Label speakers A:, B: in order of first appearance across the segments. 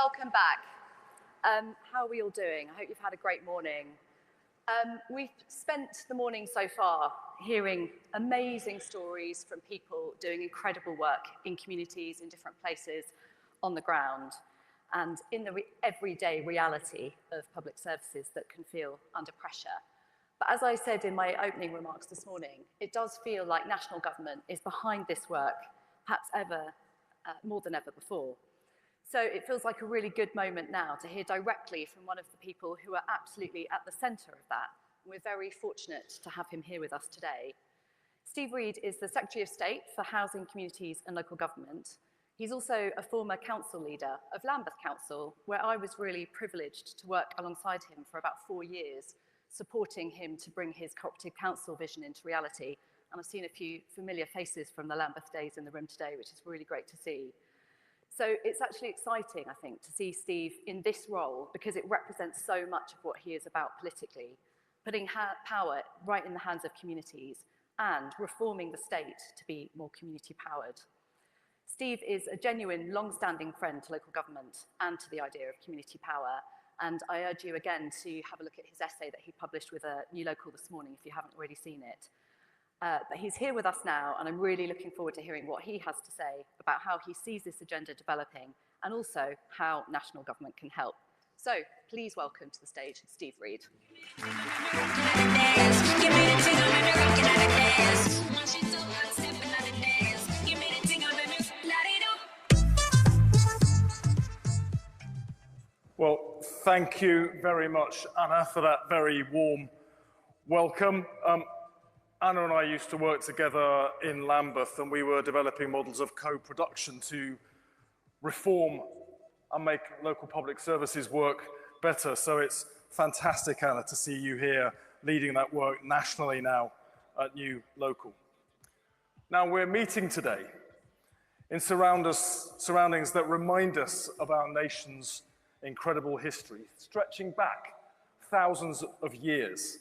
A: welcome back. How are we all doing? I hope you've had a great morning. We've spent the morning so far hearing amazing stories from people doing incredible work in communities in different places on the ground and in the everyday reality of public services that can feel under pressure. But as I said in my opening remarks this morning, it does feel like national government is behind this work, perhaps more than ever before. So it feels like a really good moment now to hear directly from one of the people who are absolutely at the centre of that. And we're very fortunate to have him here with us today. Steve Reed is the Secretary of State for Housing, Communities and Local Government. He's also a former council leader of Lambeth Council, where I was really privileged to work alongside him for about 4 years, supporting him to bring his cooperative council vision into reality. And I've seen a few familiar faces from the Lambeth days in the room today, which is really great to see. So it's actually exciting, I think, to see Steve in this role because it represents so much of what he is about politically, putting power right in the hands of communities and reforming the state to be more community-powered. Steve is a genuine, long-standing friend to local government and to the idea of community power, and I urge you again to have a look at his essay that he published with a New Local this morning if you haven't already seen it. But he's here with us now, and I'm really looking forward to hearing what he has to say about how he sees this agenda developing and also how national government can help. So please welcome to the stage Steve Reed.
B: Well, thank you very much, Anna, for that very warm welcome. Anna and I used to work together in Lambeth, and we were developing models of co-production to reform and make local public services work better. So it's fantastic, Anna, to see you here leading that work nationally now at New Local. Now, we're meeting today in surroundings that remind us of our nation's incredible history, stretching back thousands of years.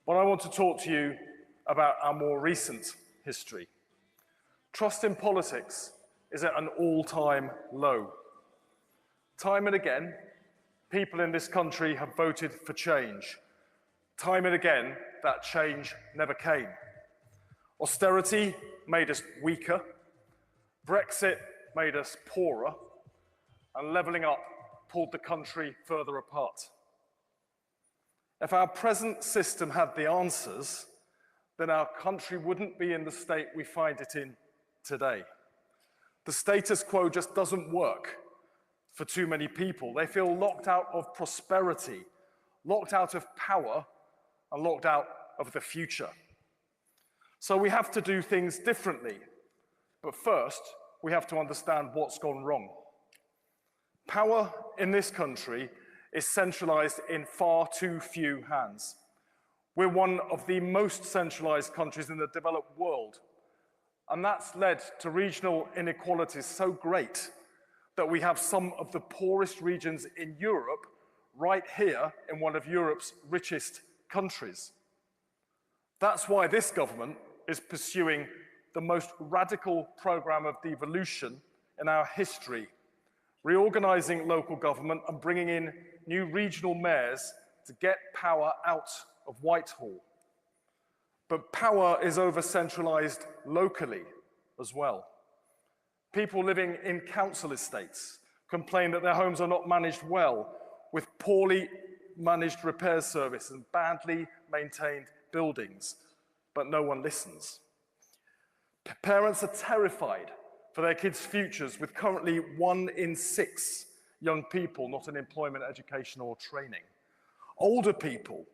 B: But I want to talk to you about our more recent history. Trust in politics is at an all-time low. Time and again, people in this country have voted for change. Time and again, that change never came. Austerity made us weaker, Brexit made us poorer, and levelling up pulled the country further apart. If our present system had the answers, then our country wouldn't be in the state we find it in today. The status quo just doesn't work for too many people. They feel locked out of prosperity, locked out of power, and locked out of the future. So we have to do things differently. But first, we have to understand what's gone wrong. Power in this country is centralized in far too few hands. We're one of the most centralized countries in the developed world, and that's led to regional inequalities so great that we have some of the poorest regions in Europe right here in one of Europe's richest countries. That's why this government is pursuing the most radical program of devolution in our history, reorganizing local government and bringing in new regional mayors to get power out of Whitehall. But power is over-centralized locally as well. People living in council estates complain that their homes are not managed well, with poorly managed repair service and badly maintained buildings, but no one listens. Parents are terrified for their kids' futures, with currently 1 in 6 young people not in employment, education, or training. Older people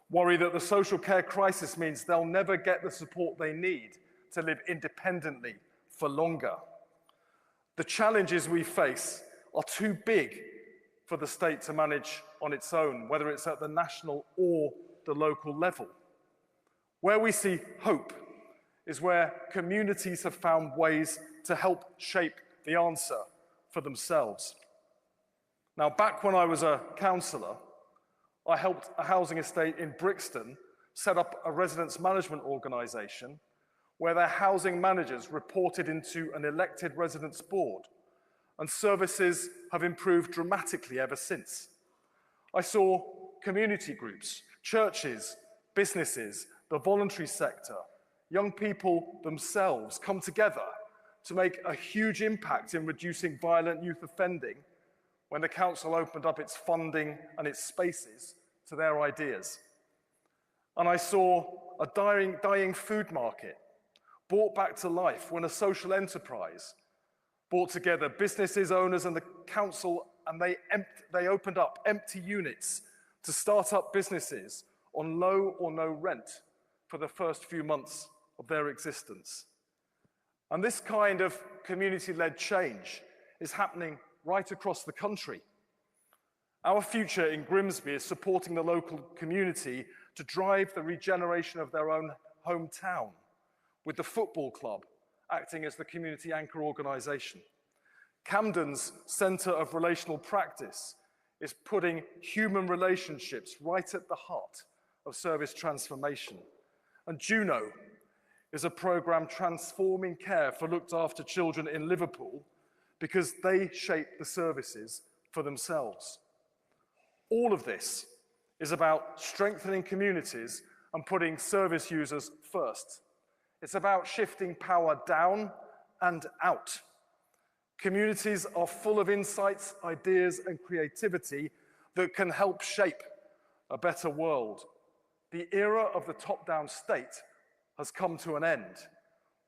B: worry that the social care crisis means they'll never get the support they need to live independently for longer. The challenges we face are too big for the state to manage on its own, whether it's at the national or the local level. Where we see hope is where communities have found ways to help shape the answer for themselves. Now, back when I was a councillor, I helped a housing estate in Brixton set up a residence management organisation where their housing managers reported into an elected residents board and services have improved dramatically ever since. I saw community groups, churches, businesses, the voluntary sector, young people themselves come together to make a huge impact in reducing violent youth offending when the council opened up its funding and its spaces to their ideas. And I saw a dying food market brought back to life when a social enterprise brought together businesses, owners, and the council, and they opened up empty units to start up businesses on low or no rent for the first few months of their existence. And this kind of community-led change is happening right across the country. Our future in Grimsby is supporting the local community to drive the regeneration of their own hometown, with the football club acting as the community anchor organisation. Camden's Centre of Relational Practice is putting human relationships right at the heart of service transformation. And Juno is a programme transforming care for looked after children in Liverpool because they shape the services for themselves. All of this is about strengthening communities and putting service users first. It's about shifting power down and out. Communities are full of insights, ideas, and creativity that can help shape a better world. The era of the top-down state has come to an end.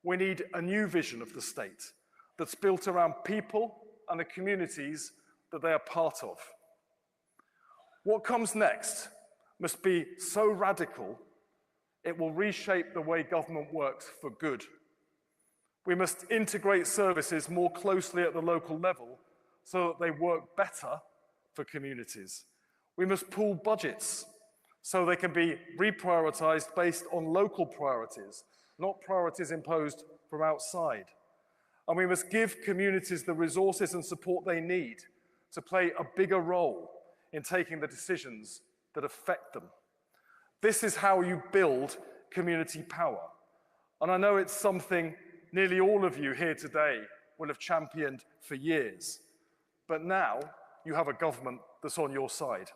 B: We need a new vision of the state that's built around people and the communities that they are part of. What comes next must be so radical, it will reshape the way government works for good. We must integrate services more closely at the local level so that they work better for communities. We must pool budgets so they can be reprioritised based on local priorities, not priorities imposed from outside. And we must give communities the resources and support they need to play a bigger role in taking the decisions that affect them. This is how you build community power. And I know it's something nearly all of you here today will have championed for years. But now you have a government that's on your side.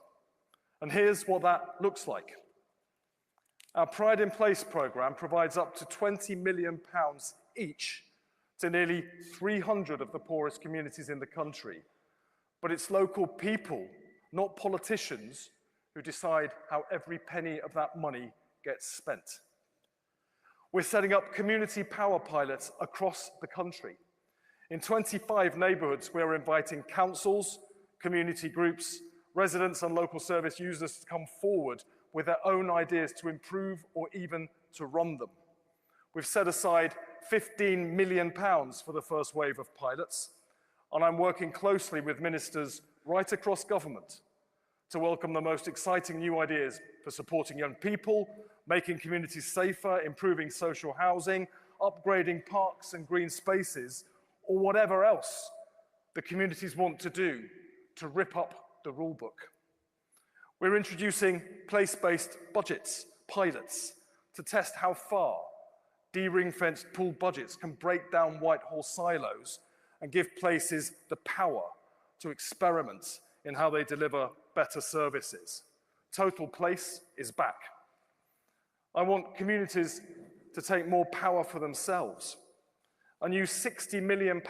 B: And here's what that looks like. Our Pride in Place programme provides up to £20 million each to nearly 300 of the poorest communities in the country. But it's local people, not politicians, who decide how every penny of that money gets spent. We're setting up community power pilots across the country. In 25 neighbourhoods, we're inviting councils, community groups, residents and local service users to come forward with their own ideas to improve or even to run them. We've set aside £15 million for the first wave of pilots, and I'm working closely with ministers right across government to welcome the most exciting new ideas for supporting young people, making communities safer, improving social housing, upgrading parks and green spaces, or whatever else the communities want to do to rip up the rule book. We're introducing place-based budgets, pilots, to test how far de-ring-fenced pooled budgets can break down Whitehall silos and give places the power to experiment in how they deliver better services. Total Place is back. I want communities to take more power for themselves. A new £60 million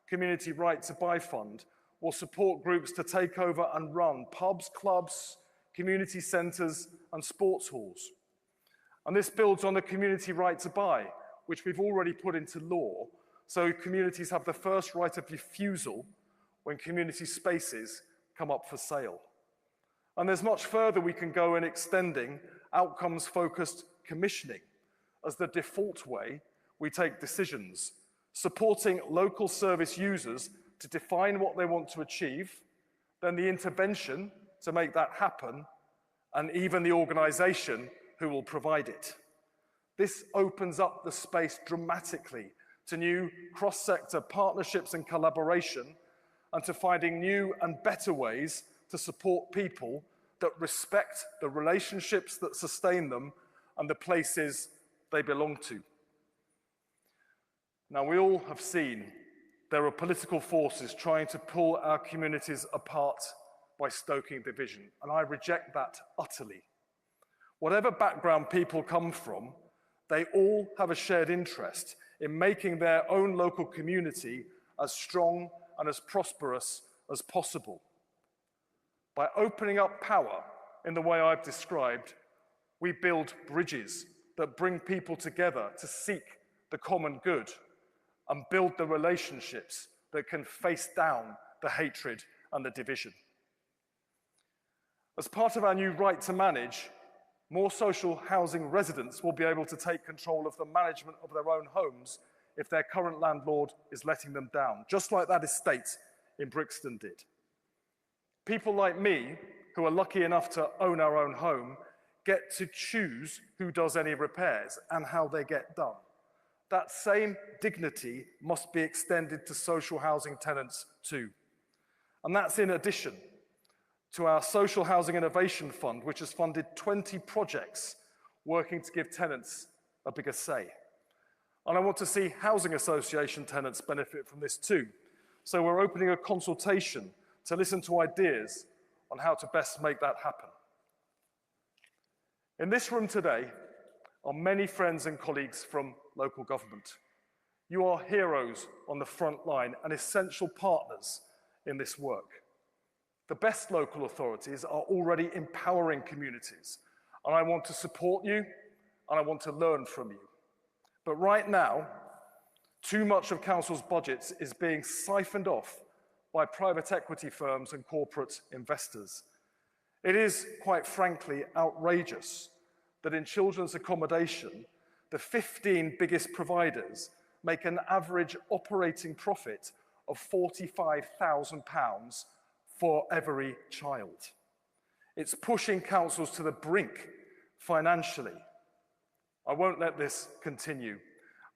B: Community Right to Buy fund will support groups to take over and run pubs, clubs, community centres and sports halls. And this builds on the Community Right to Buy, which we've already put into law, so communities have the first right of refusal when community spaces come up for sale. And there's much further we can go in extending outcomes-focused commissioning as the default way we take decisions, supporting local service users to define what they want to achieve, then the intervention to make that happen, and even the organisation who will provide it. This opens up the space dramatically to new cross-sector partnerships and collaboration, and to finding new and better ways to support people that respect the relationships that sustain them and the places they belong to. Now, we all have seen there are political forces trying to pull our communities apart by stoking division, and I reject that utterly. Whatever background people come from, they all have a shared interest in making their own local community as strong and as prosperous as possible. By opening up power in the way I've described, we build bridges that bring people together to seek the common good and build the relationships that can face down the hatred and the division. As part of our new right to manage, more social housing residents will be able to take control of the management of their own homes if their current landlord is letting them down, just like that estate in Brixton did. People like me, who are lucky enough to own our own home, get to choose who does any repairs and how they get done. That same dignity must be extended to social housing tenants too. And that's in addition to our Social Housing Innovation Fund, which has funded 20 projects working to give tenants a bigger say. And I want to see housing association tenants benefit from this too. So we're opening a consultation to listen to ideas on how to best make that happen. In this room today are many friends and colleagues from local government. You are heroes on the front line and essential partners in this work. The best local authorities are already empowering communities, and I want to support you and I want to learn from you. But right now, too much of council's budgets is being siphoned off by private equity firms and corporate investors. It is, quite frankly, outrageous that in children's accommodation, the 15 biggest providers make an average operating profit of £45,000 for every child. It's pushing councils to the brink financially. I won't let this continue,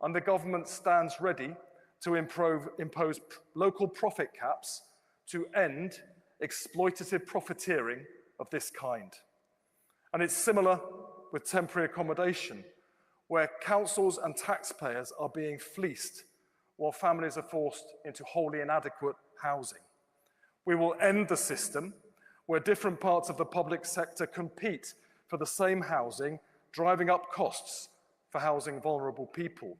B: and the government stands ready to impose local profit caps to end exploitative profiteering of this kind. And it's similar with temporary accommodation, where councils and taxpayers are being fleeced while families are forced into wholly inadequate housing. We will end the system where different parts of the public sector compete for the same housing, driving up costs for housing vulnerable people.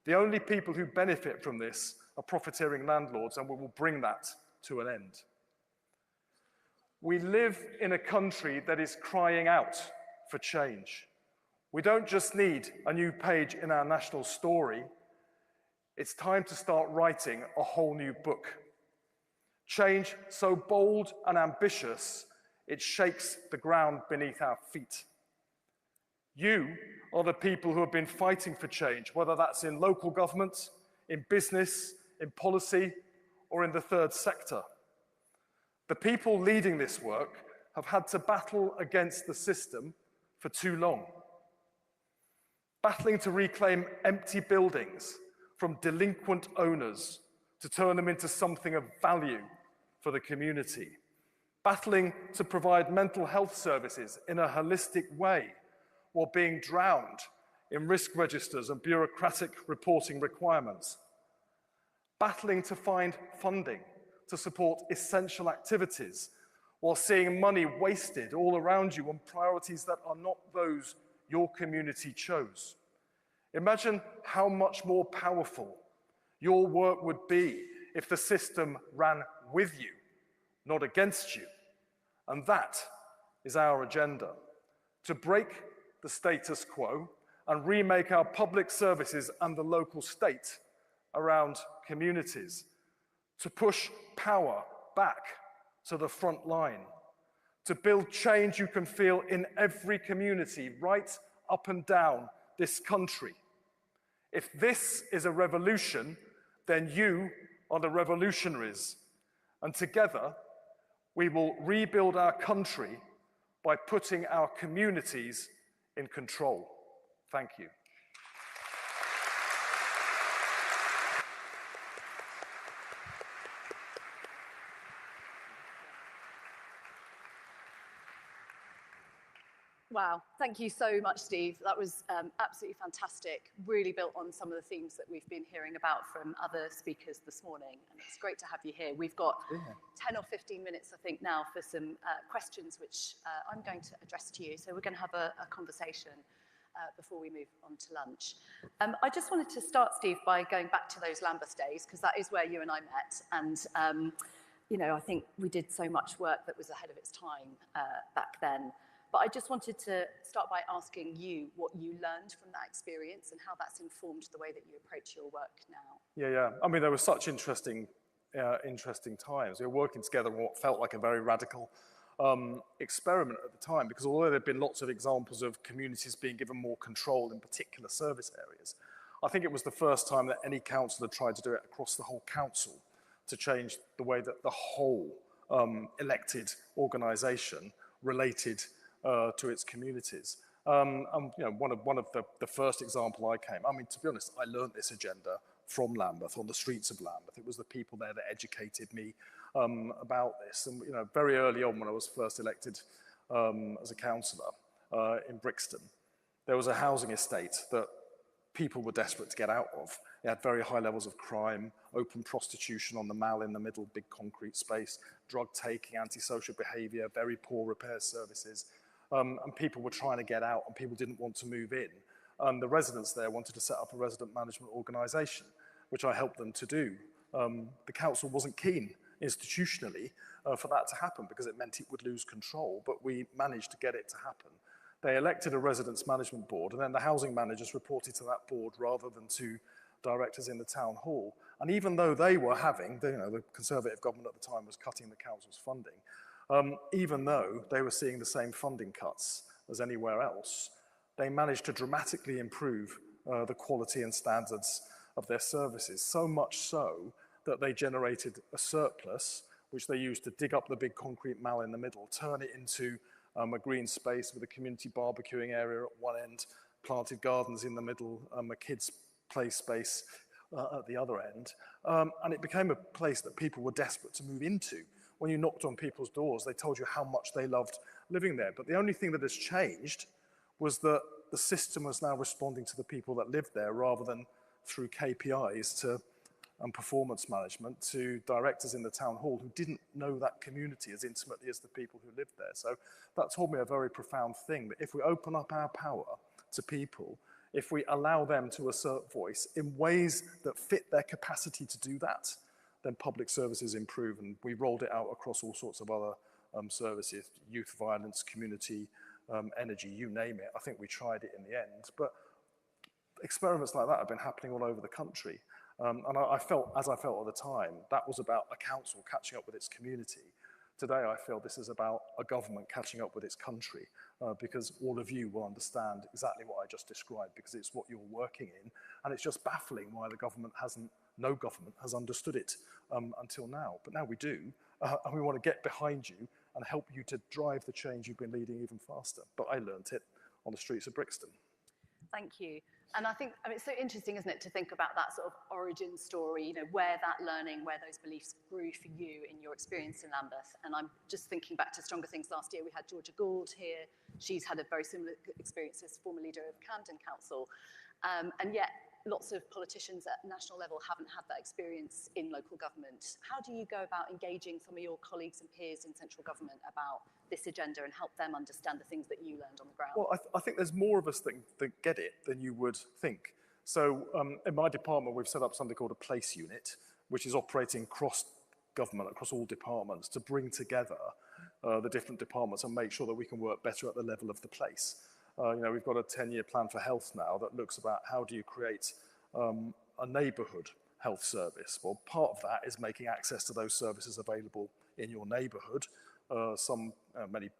B: The only people who benefit from this are profiteering landlords, and we will bring that to an end. We live in a country that is crying out for change. We don't just need a new page in our national story. It's time to start writing a whole new book. Change so bold and ambitious, it shakes the ground beneath our feet. You are the people who have been fighting for change, whether that's in local government, in business, in policy, or in the third sector. The people leading this work have had to battle against the system for too long. Battling to reclaim empty buildings from delinquent owners to turn them into something of value for the community. Battling to provide mental health services in a holistic way while being drowned in risk registers and bureaucratic reporting requirements. Battling to find funding to support essential activities while seeing money wasted all around you on priorities that are not those your community chose. Imagine how much more powerful your work would be if the system ran with you, not against you. And that is our agenda: to break the status quo and remake our public services and the local state around communities, to push power back to the front line, to build change you can feel in every community right up and down this country. If this is a revolution, then you are the revolutionaries. And together, we will rebuild our country by putting our communities in control. Thank you.
A: Wow, thank you so much, Steve. That was absolutely fantastic. Really built on some of the themes that we've been hearing about from other speakers this morning. And it's great to have you here. We've got 10 or 15 minutes, I think, now for some questions, which I'm going to address to you. So we're going to have a conversation before we move on to lunch. I just wanted to start, Steve, by going back to those Lambeth days, because that is where you and I met. And, you know, I think we did so much work that was ahead of its time back then. But I just wanted to start by asking you what you learned from that experience and how that's informed the way that you approach your work now.
B: Yeah. I mean, there were such interesting times. We were working together on what felt like a very radical experiment at the time, because although there had been lots of examples of communities being given more control in particular service areas, I think it was the first time that any council had tried to do it across the whole council to change the way that the whole elected organisation related to its communities. You know, one of the first example I came, I mean, to be honest, I learned this agenda from Lambeth, on the streets of Lambeth. It was the people there that educated me about this. And, you know, very early on when I was first elected as a councillor in Brixton, there was a housing estate that people were desperate to get out of. It had very high levels of crime, open prostitution on the Mall in the middle, big concrete space, drug taking, antisocial behaviour, very poor repair services. And people were trying to get out and people didn't want to move in. The residents there wanted to set up a resident management organisation, which I helped them to do. The council wasn't keen institutionally for that to happen because it meant it would lose control, but we managed to get it to happen. They elected a residents management board, and then the housing managers reported to that board rather than to directors in the town hall. And even though they were having, the Conservative government at the time was cutting the council's funding, even though they were seeing the same funding cuts as anywhere else, they managed to dramatically improve the quality and standards of their services, so much so that they generated a surplus, which they used to dig up the big concrete mall in the middle, turn it into a green space with a community barbecuing area at one end, planted gardens in the middle, a kids' play space at the other end. And it became a place that people were desperate to move into. When you knocked on people's doors, they told you how much they loved living there. But the only thing that has changed was that the system was now responding to the people that lived there rather than through KPIs and performance management to directors in the town hall who didn't know that community as intimately as the people who lived there. So that told me a very profound thing, that if we open up our power to people, if we allow them to assert voice in ways that fit their capacity to do that, then public services improve. And we rolled it out across all sorts of other services, youth violence, community, energy, you name it. I think we tried it in the end. But experiments like that have been happening all over the country. And I felt, as I felt at the time, that was about a council catching up with its community. Today, I feel this is about a government catching up with its country, because all of you will understand exactly what I just described, because it's what you're working in. And it's just baffling why no government has understood it until now. But now we do, and we want to get behind you and help you to drive the change you've been leading even faster. But I learnt it on the streets of Brixton.
A: Thank you. And I think, it's so interesting, isn't it, to think about that sort of origin story, where that learning, where those beliefs grew for you in your experience in Lambeth. And I'm just thinking back to Stronger Things last year. We had Georgia Gould here. She's had a very similar experience as former leader of Camden Council. And yet, lots of politicians at national level haven't had that experience in local government. How do you go about engaging some of your colleagues and peers in central government about this agenda and help them understand the things that you learned on the ground?
B: Well, I think there's more of us that get it than you would think. So in my department, we've set up something called a place unit, which is operating cross government, across all departments, to bring together the different departments and make sure that we can work better at the level of the place. We've got a 10-year plan for health now that looks about how do you create a neighbourhood health service. Well, part of that is making access to those services available in your neighbourhood. Many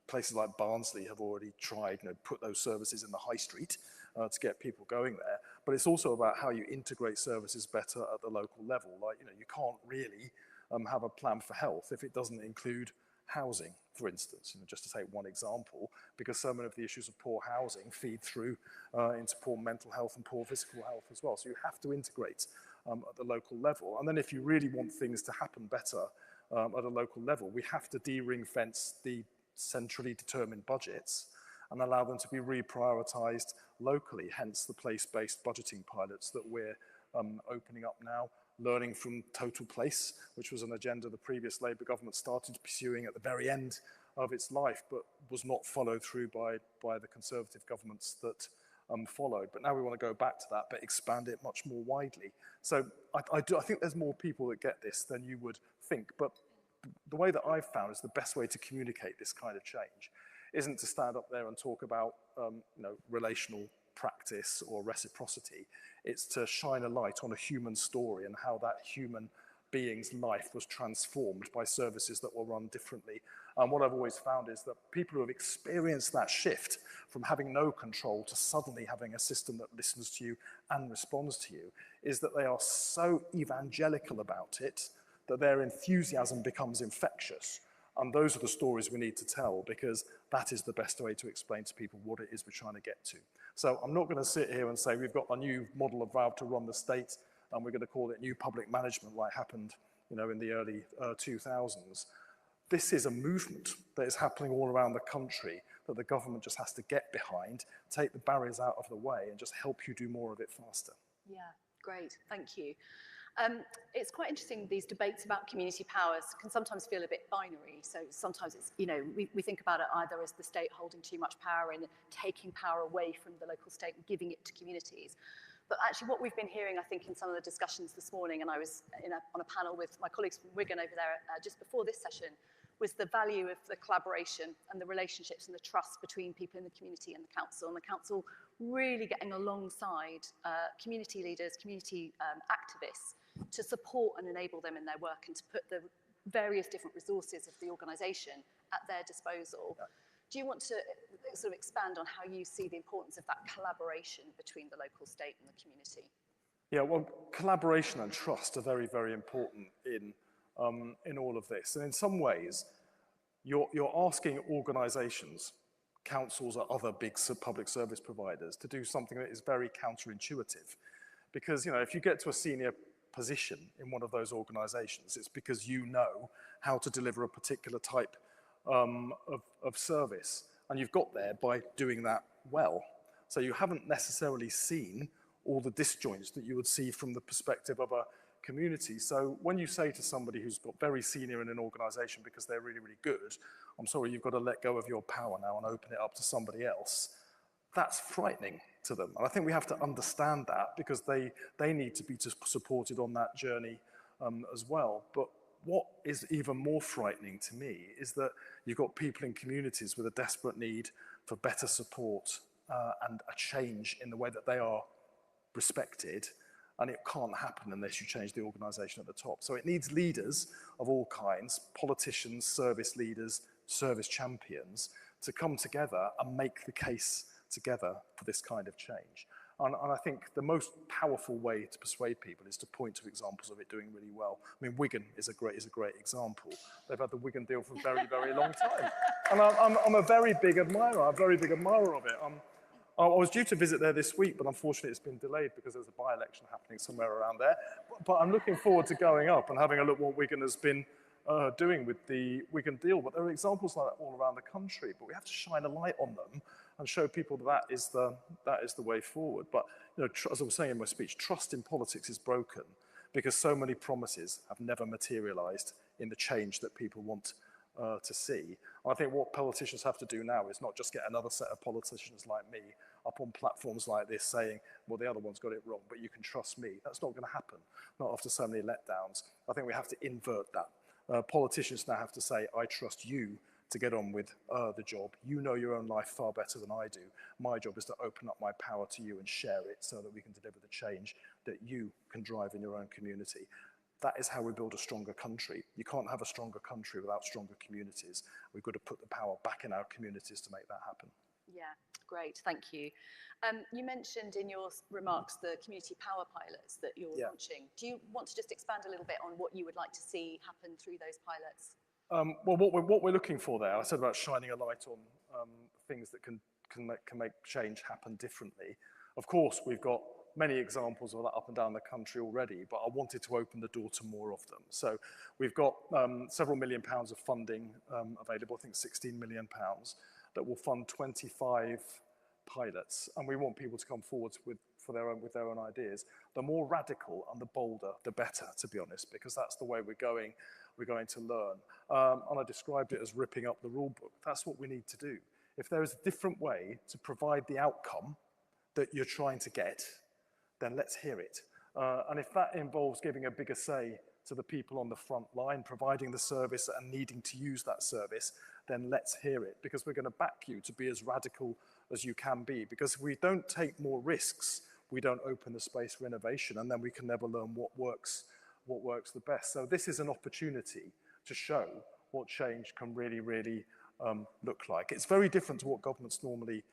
B: places like Barnsley have already tried, put those services in the high street to get people going there. But it's also about how you integrate services better at the local level. Like, you can't really have a plan for health if it doesn't include housing, for instance, just to take one example, because so many of the issues of poor housing feed through into poor mental health and poor physical health as well. So you have to integrate at the local level. And then if you really want things to happen better at a local level, we have to de-ring fence the centrally determined budgets and allow them to be reprioritised locally, hence the place-based budgeting pilots that we're opening up now, learning from Total Place, which was an agenda the previous Labour government started pursuing at the very end of its life, but was not followed through by the Conservative governments that followed. But now we want to go back to that, but expand it much more widely. So I think there's more people that get this than you would think, but the way that I've found is the best way to communicate this kind of change isn't to stand up there and talk about relational practice or reciprocity. It's to shine a light on a human story and how that human being's life was transformed by services that were run differently. And what I've always found is that people who have experienced that shift from having no control to suddenly having a system that listens to you and responds to you is that they are so evangelical about it that their enthusiasm becomes infectious. And those are the stories we need to tell, because that is the best way to explain to people what it is we're trying to get to. So I'm not going to sit here and say we've got a new model of how to run the state and we're going to call it new public management like happened in the early 2000s. This is a movement that is happening all around the country that the government just has to get behind, take the barriers out of the way and just help you do more of it faster.
A: Yeah, great, thank you. It's quite interesting, these debates about community powers can sometimes feel a bit binary. So sometimes it's, we think about it either as the state holding too much power and taking power away from the local state and giving it to communities. But actually what we've been hearing, I think, in some of the discussions this morning, and I was on a panel with my colleagues from Wigan over there just before this session, was the value of the collaboration and the relationships and the trust between people in the community and the council really getting alongside community leaders, community activists to support and enable them in their work and to put the various different resources of the organisation at their disposal. Yeah. Do you want to sort of expand on how you see the importance of that collaboration between the local state and the community?
B: Yeah, well, collaboration and trust are very, very important in all of this. And in some ways, you're asking organisations, councils or other big public service providers to do something that is very counterintuitive. Because, if you get to a senior position in one of those organisations, it's because you know how to deliver a particular type of service. And you've got there by doing that well. So you haven't necessarily seen all the disjoints that you would see from the perspective of a community. So when you say to somebody who's got very senior in an organisation because they're really, really good, I'm sorry, you've got to let go of your power now and open it up to somebody else, that's frightening to them. And I think we have to understand that because they need to be supported on that journey as well. But what is even more frightening to me is that you've got people in communities with a desperate need for better support and a change in the way that they are respected, and it can't happen unless you change the organisation at the top. So it needs leaders of all kinds, politicians, service leaders, service champions, to come together and make the case together for this kind of change. And I think the most powerful way to persuade people is to point to examples of it doing really well. I mean, Wigan is a great example. They've had the Wigan deal for a very, very long time. And I'm a very big admirer of it. I was due to visit there this week, but unfortunately it's been delayed because there's a by-election happening somewhere around there. But I'm looking forward to going up and having a look what Wigan has been doing with the Wigan deal. But there are examples like that all around the country, but we have to shine a light on them and show people that is the way forward. But as I was saying in my speech, trust in politics is broken because so many promises have never materialised in the change that people want to see. And I think what politicians have to do now is not just get another set of politicians like me up on platforms like this saying, well, the other one's got it wrong, but you can trust me. That's not going to happen, not after so many letdowns. I think we have to invert that. Politicians now have to say, I trust you to get on with the job. You know your own life far better than I do. My job is to open up my power to you and share it so that we can deliver the change that you can drive in your own community. That is how we build a stronger country. You can't have a stronger country without stronger communities. We've got to put the power back in our communities to make that happen.
A: Yeah, great, thank you. You mentioned in your remarks the community power pilots that you're launching. Do you want to just expand a little bit on what you would like to see happen through those pilots?
B: Well, what we're looking for there, I said about shining a light on things that can make change happen differently. Of course, we've got many examples of that up and down the country already, but I wanted to open the door to more of them. So we've got several £1 million of funding available, I think £16 million. that will fund 25 pilots, and we want people to come forward with their own ideas. The more radical and the bolder, the better, to be honest, because that's the way we're going to learn. And I described it as ripping up the rule book. That's what we need to do. If there is a different way to provide the outcome that you're trying to get, then let's hear it. And if that involves giving a bigger say to the people on the front line, providing the service and needing to use that service, then let's hear it, because we're going to back you to be as radical as you can be. Because if we don't take more risks, we don't open the space for innovation, and then we can never learn what works the best. So this is an opportunity to show what change can really, really look like. It's very different to what governments normally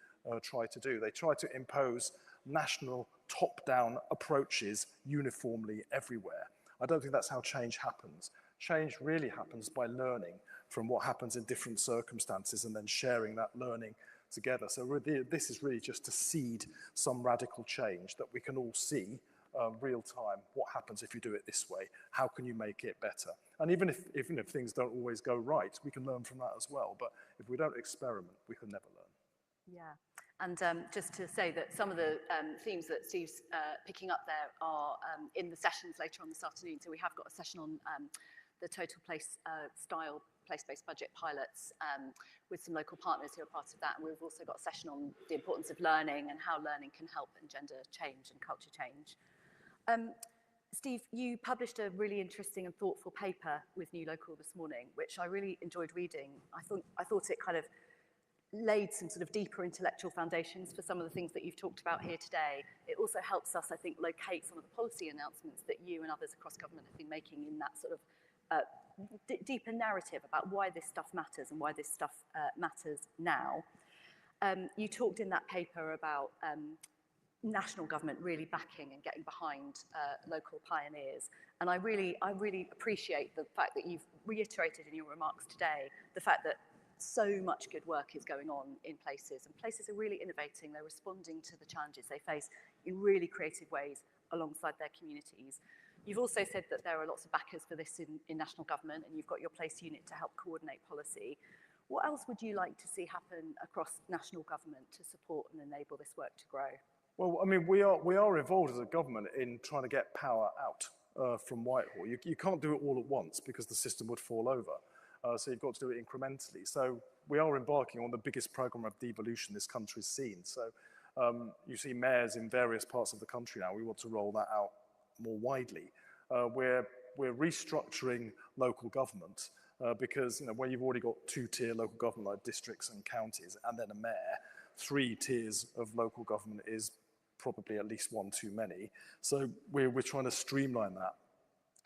B: try to do. They try to impose national top-down approaches uniformly everywhere. I don't think that's how change happens. Change really happens by learning from what happens in different circumstances and then sharing that learning together. So this is really just to seed some radical change that we can all see real time. What happens if you do it this way? How can you make it better? And even if things don't always go right, we can learn from that as well. But if we don't experiment, we can never learn.
A: Yeah, and just to say that some of the themes that Steve's picking up there are in the sessions later on this afternoon. So we have got a session on the total place-style, place-based budget pilots with some local partners who are part of that. And we've also got a session on the importance of learning and how learning can help engender change and culture change. Steve, you published a really interesting and thoughtful paper with New Local this morning, which I really enjoyed reading. I thought it kind of laid some sort of deeper intellectual foundations for some of the things that you've talked about here today. It also helps us, I think, locate some of the policy announcements that you and others across government have been making in that sort of deeper narrative about why this stuff matters and why this stuff matters now. You talked in that paper about national government really backing and getting behind local pioneers. And I really appreciate the fact that you've reiterated in your remarks today the fact that so much good work is going on in places, and places are really innovating. They're responding to the challenges they face in really creative ways alongside their communities. You've also said that there are lots of backers for this in national government, and you've got your place unit to help coordinate policy. What else would you like to see happen across national government to support and enable this work to grow?
B: Well, I mean, we are involved as a government in trying to get power out from Whitehall. You can't do it all at once because the system would fall over. So you've got to do it incrementally. So we are embarking on the biggest program of devolution this country's seen. So you see mayors in various parts of the country now. We want to roll that out more widely. We're restructuring local government because where you've already got two-tier local government like districts and counties and then a mayor, 3 tiers of local government is probably at least one too many. So we're trying to streamline that.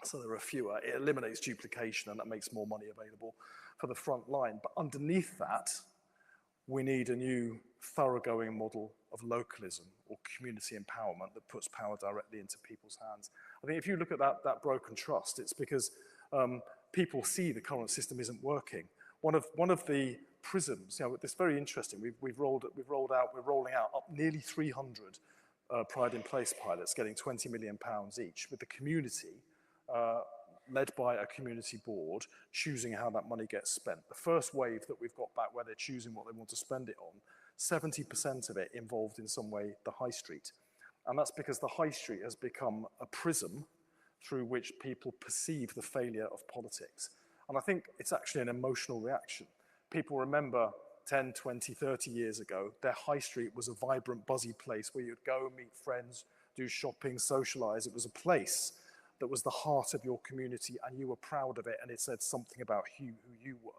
B: So there are fewer. It eliminates duplication and that makes more money available for the front line. But underneath that, we need a new thoroughgoing model of localism or community empowerment that puts power directly into people's hands. I think if you look at that broken trust, it's because people see the current system isn't working. One of the prisms, it's very interesting. We're rolling out up nearly 300 Pride in Place pilots, getting £20 million each, with the community led by a community board, choosing how that money gets spent. The first wave that we've got back where they're choosing what they want to spend it on, 70% of it involved in some way the high street. And that's because the high street has become a prism through which people perceive the failure of politics. And I think it's actually an emotional reaction. People remember 10, 20, 30 years ago, their high street was a vibrant, buzzy place where you'd go, meet friends, do shopping, socialize. It was a place that was the heart of your community and you were proud of it and it said something about who you were.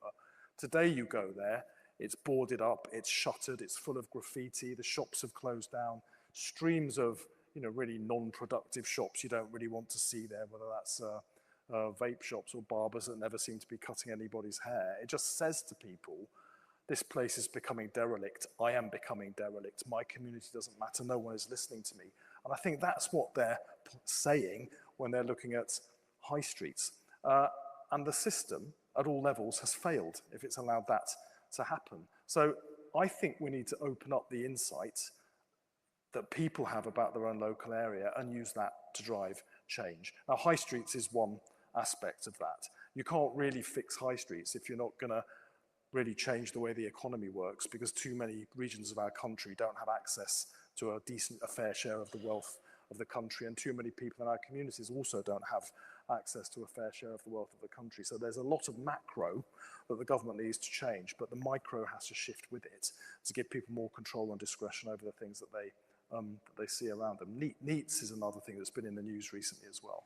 B: Today you go there, it's boarded up, it's shuttered, it's full of graffiti, the shops have closed down, streams of really non-productive shops you don't really want to see there, whether that's vape shops or barbers that never seem to be cutting anybody's hair. It just says to people, this place is becoming derelict, I am becoming derelict, my community doesn't matter, no one is listening to me. And I think that's what they're saying when they're looking at high streets. And the system at all levels has failed if it's allowed that to happen. So I think we need to open up the insight that people have about their own local area and use that to drive change. Now, high streets is one aspect of that. You can't really fix high streets if you're not going to really change the way the economy works, because too many regions of our country don't have access to a fair share of the wealth of the country, and too many people in our communities also don't have access to a fair share of the wealth of the country. So there's a lot of macro that the government needs to change, but the micro has to shift with it to give people more control and discretion over the things that they see around them. NEETs is another thing that's been in the news recently as well,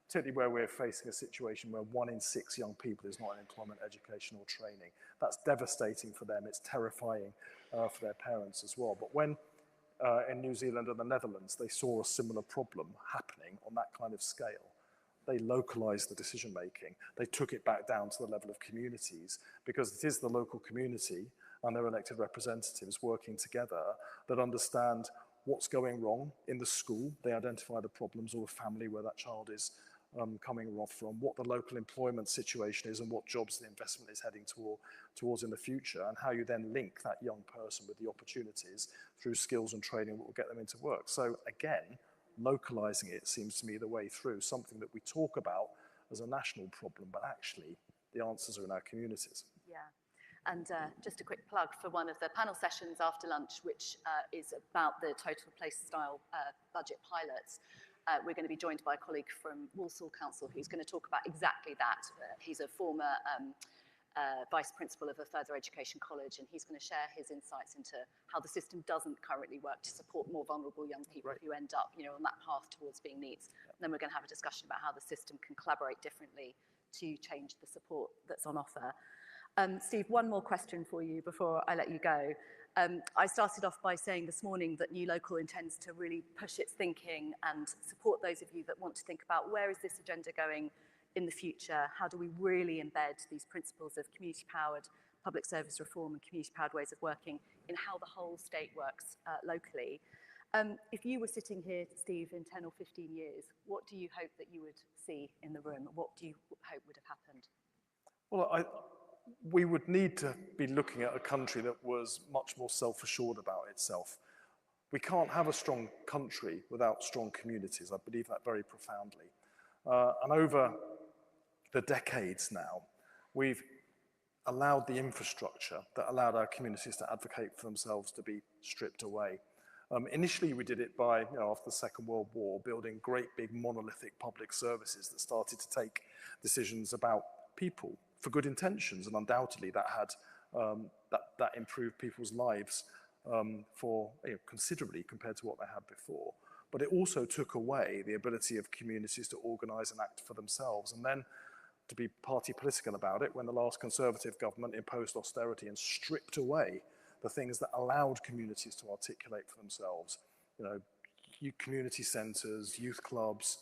B: particularly where we're facing a situation where 1 in 6 young people is not in employment, education or training. That's devastating for them. It's terrifying for their parents as well. But when in New Zealand and the Netherlands, they saw a similar problem happening on that kind of scale, they localized the decision making. They took it back down to the level of communities, because it is the local community and their elected representatives working together that understand what's going wrong in the school. They identify the problems or the family where that child is coming off from, what the local employment situation is and what jobs the investment is heading towards in the future, and how you then link that young person with the opportunities through skills and training that will get them into work. So again, localizing it seems to me the way through, something that we talk about as a national problem, but actually the answers are in our communities.
A: Yeah. And just a quick plug for one of the panel sessions after lunch, which is about the total place style budget pilots. We're going to be joined by a colleague from Walsall Council who's going to talk about exactly that. He's a former vice principal of a further education college, and he's going to share his insights into how the system doesn't currently work to support more vulnerable young people who end up, on that path towards being NEETs. And then we're going to have a discussion about how the system can collaborate differently to change the support that's on offer. Steve, one more question for you before I let you go. I started off by saying this morning that New Local intends to really push its thinking and support those of you that want to think about where is this agenda going in the future? How do we really embed these principles of community-powered public service reform and community-powered ways of working in how the whole state works locally? If you were sitting here, Steve, in 10 or 15 years, what do you hope that you would see in the room? What do you hope would have happened?
B: Well, we would need to be looking at a country that was much more self-assured about itself. We can't have a strong country without strong communities. I believe that very profoundly. And over the decades now, we've allowed the infrastructure that allowed our communities to advocate for themselves to be stripped away. Initially, we did it by, after the Second World War, building great big monolithic public services that started to take decisions about people for good intentions, and undoubtedly that had that improved people's lives for considerably compared to what they had before. But it also took away the ability of communities to organise and act for themselves. And then, to be party political about it, when the last Conservative government imposed austerity and stripped away the things that allowed communities to articulate for themselves, community centres, youth clubs,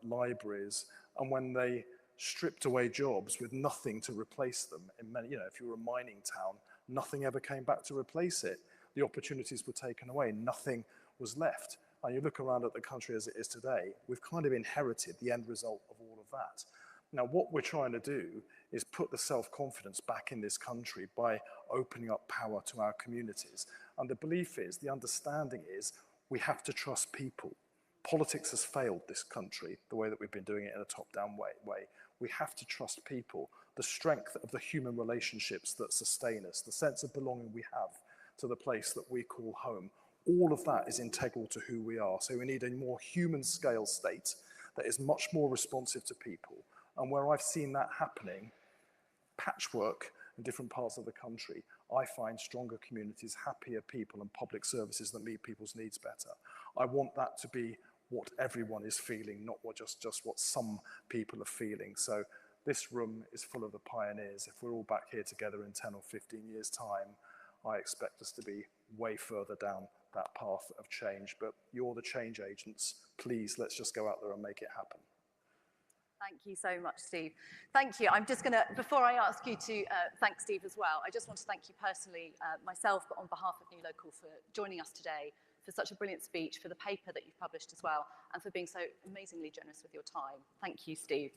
B: libraries, and when they stripped away jobs with nothing to replace them. In many, if you were a mining town, nothing ever came back to replace it. The opportunities were taken away, nothing was left. And you look around at the country as it is today, we've kind of inherited the end result of all of that. Now, what we're trying to do is put the self-confidence back in this country by opening up power to our communities. And the belief is, the understanding is, we have to trust people. Politics has failed this country, the way that we've been doing it in a top-down way. We have to trust people, the strength of the human relationships that sustain us, the sense of belonging we have to the place that we call home. All of that is integral to who we are. So we need a more human scale state that is much more responsive to people. And where I've seen that happening, patchwork in different parts of the country, I find stronger communities, happier people, and public services that meet people's needs better. I want that to be what everyone is feeling, not just what some people are feeling. So this room is full of the pioneers. If we're all back here together in 10 or 15 years' time, I expect us to be way further down that path of change. But you're the change agents. Please, let's just go out there and make it happen.
A: Thank you so much, Steve. Thank you. I'm just going to, before I ask you to thank Steve as well, I just want to thank you personally, myself, but on behalf of New Local, for joining us today, for such a brilliant speech, for the paper that you've published as well, and for being so amazingly generous with your time. Thank you, Steve.